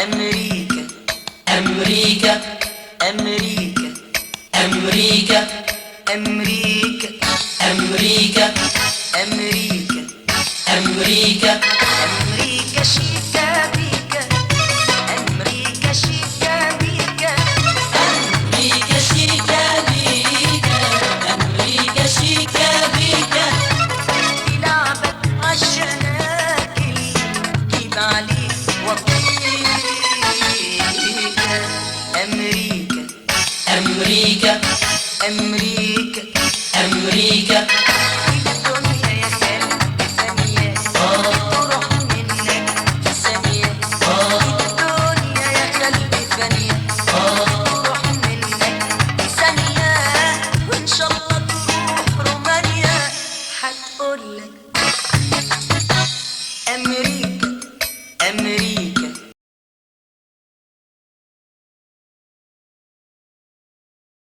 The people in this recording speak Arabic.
أمريكا أمريكا أمريكا أمريكا أمريكا أمريكا أمريكا أمريكا أمريكا شيكا بيكا أمريكا شيكا بيكا أمريكا شيكا بيكا أمريكا شيكا بيكا لعبت عالشناكل جيب عليك وطيكا أمريكا أمريكا أمريكا أمريكا